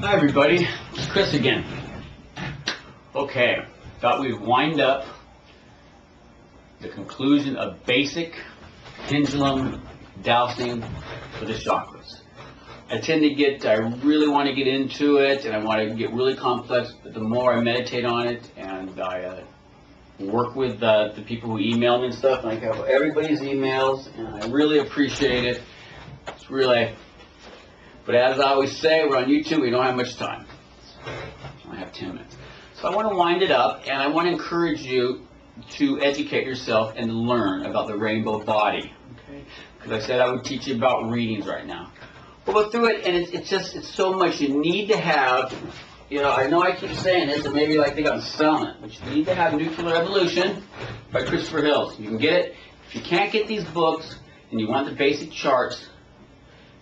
Hi everybody, it's Chris again. Okay, thought we'd wind up the conclusion of basic pendulum dowsing for the chakras. I really want to get into it, and I want to get really complex, but the more I meditate on it, and I work with the people who email me and stuff, and I have everybody's emails, and I really appreciate it. It's really, but as I always say, we're on YouTube, we don't have much time. I only have 10 minutes. So I want to wind it up, and I want to encourage you to educate yourself and learn about the rainbow body. Okay? Because I said I would teach you about readings right now. We'll go through it, and it's so much you need to have. You know I keep saying this, and maybe I think I'm selling it, but you need to have Nuclear Evolution by Christopher Hills. You can get it. If you can't get these books, and you want the basic charts,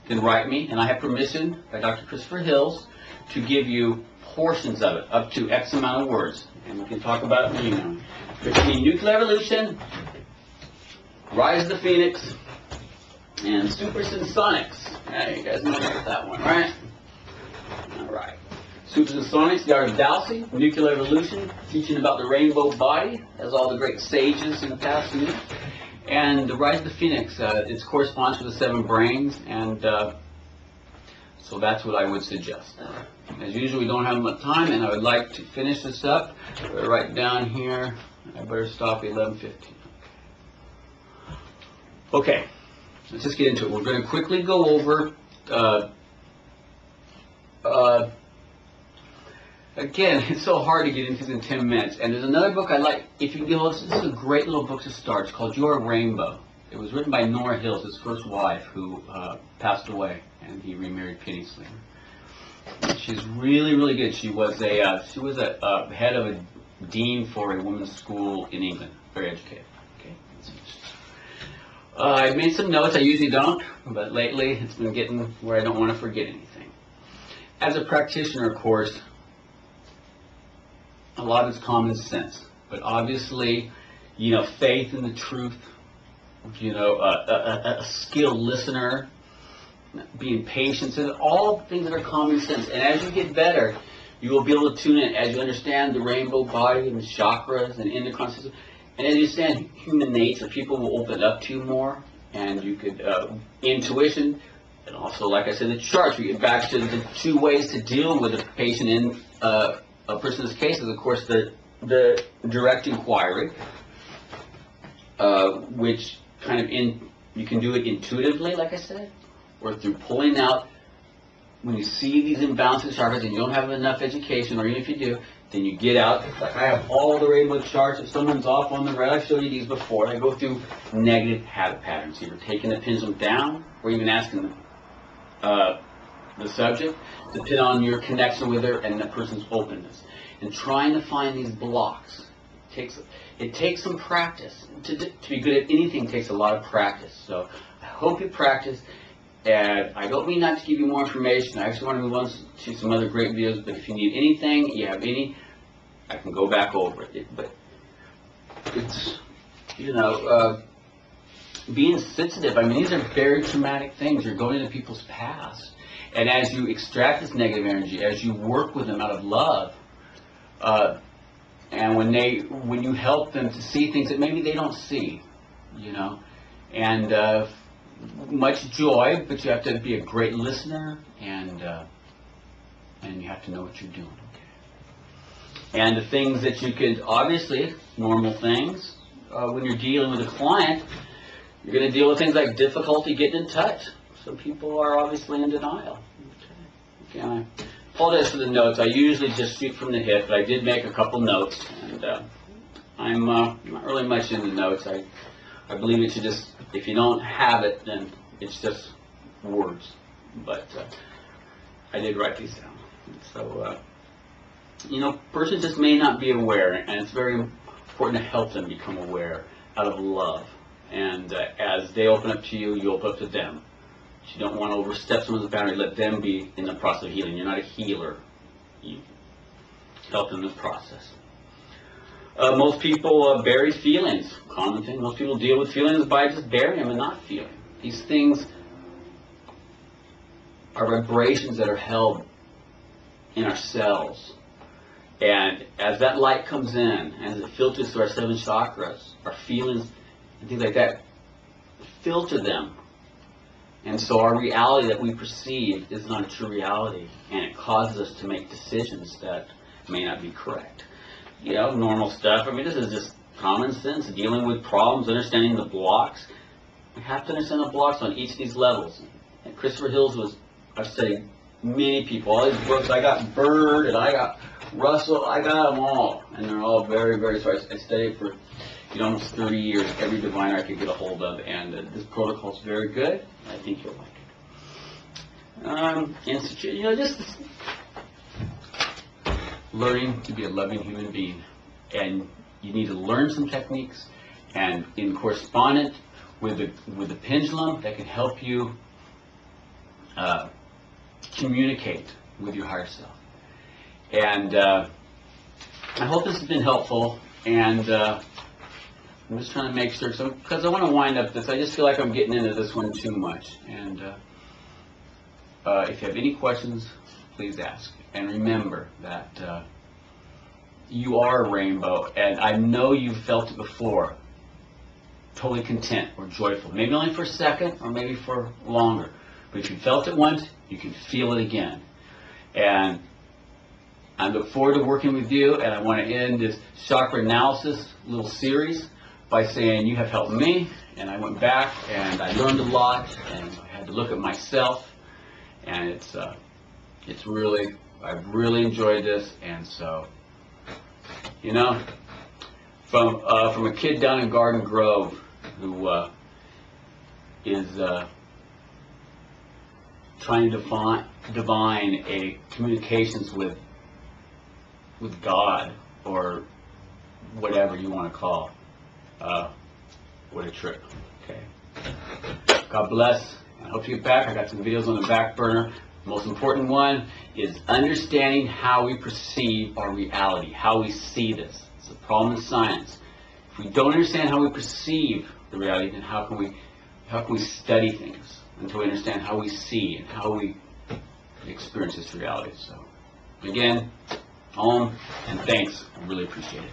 then write me, and I have permission by Dr. Christopher Hills to give you portions of it, up to X amount of words, and we can talk about it in the email. Between Nuclear Evolution, Rise of the Phoenix, and Supersonics. You guys know about that one, right? All right. Supersonics, the Art of Dowsing, Nuclear Evolution, teaching about the rainbow body, as all the great sages in the past knew. And the Rise of the Phoenix, it corresponds to the 7 brains, and so that's what I would suggest. As usual, we don't have much time, and I would like to finish this up. Right down here, I better stop at 11:15. Okay, let's just get into it. We're going to quickly go over, again, it's so hard to get into this in 10 minutes. And there's another book I like. If you go, this is a great little book to start. It's called Your Rainbow. It was written by Nora Hills, his first wife, who passed away, and he remarried Penny Slinger. She's really, really good. She was a head of a dean for a women's school in England. Very educated. Okay. I made some notes. I usually don't, but lately it's been getting where I don't want to forget anything. As a practitioner, of course, a lot of it's common sense, but obviously, faith in the truth, a skilled listener, being patient, and all things that are common sense. And as you get better, you will be able to tune in as you understand the rainbow body and the chakras and endocrine system. And as you understand human nature, people will open up to you more, and you could, intuition, and also, like I said, the charts. We get back to the 2 ways to deal with a patient in a person's case is, of course, the direct inquiry, which kind of you can do it intuitively, like I said, or through pulling out. When you see these imbalances chakras and you don't have enough education, or even if you do, then you get out. Like I have all the rainbow charts. If someone's off on the red, I've showed you these before. I go through negative habit patterns, either taking the pendulum down or even asking the subject to pin on your connection with her and the person's openness, and trying to find these blocks. It takes some practice. To be good at anything takes a lot of practice. So I hope you practice, and I don't mean not to give you more information. I actually want to move on to some other great videos, but if you need anything, I can go back over it. But it's, being sensitive. I mean, these are very traumatic things. You're going into people's past. And as you extract this negative energy, as you work with them out of love, and when you help them to see things that maybe they don't see, and much joy, but you have to be a great listener, and you have to know what you're doing. Okay? And the things that you could, obviously, normal things, when you're dealing with a client, you're going to deal with things like difficulty getting in touch. Some people are obviously in denial. Okay, I apologize for the notes. I usually just shoot from the hip, but I did make a couple notes, and I'm not really much into notes. I believe it should just, if you don't have it, then it's just words. But I did write these down. So, person just may not be aware, and it's very important to help them become aware out of love. And as they open up to you, you open up to them. You don't want to overstep someone's boundary. Let them be in the process of healing. You're not a healer. You help them in the process. Most people bury feelings. Common thing. Most people deal with feelings by just burying them and not feeling. These things are vibrations that are held in our cells. And as that light comes in, as it filters through our 7 chakras, our feelings and things like that, filter them. And so our reality that we perceive is not a true reality, and it causes us to make decisions that may not be correct. You know, normal stuff. I mean, this is just common sense, dealing with problems, understanding the blocks. We have to understand the blocks on each of these levels. And Christopher Hills I've studied many people, all these books. I got Bird, and I got Russell, I got them all. And they're all very, very, so I studied for almost 30 years, every diviner I could get a hold of, and this protocol is very good. I think you'll like it. Just learning to be a loving human being, and you need to learn some techniques, and in correspondence with the pendulum that can help you communicate with your higher self. And I hope this has been helpful, and I'm just trying to make sure, because I want to wind up this. I just feel like I'm getting into this one too much. And if you have any questions, please ask. And remember that you are a rainbow, and I know you've felt it before, totally content or joyful. Maybe only for a second, or maybe for longer. But if you felt it once, you can feel it again. And I look forward to working with you, and I want to end this chakra analysis little series by saying you have helped me, and I went back and I learned a lot, and I had to look at myself, and it's really, I've really enjoyed this. And so, from a kid down in Garden Grove who is trying to divine a communications with God, or whatever you want to call. What a trip. Okay. God bless. I hope you get back. I got some videos on the back burner. The most important one is understanding how we perceive our reality, how we see this. It's a problem in science. If we don't understand how we perceive the reality, then how can we study things until we understand how we see and how we experience this reality? So, again, and thanks. I really appreciate it.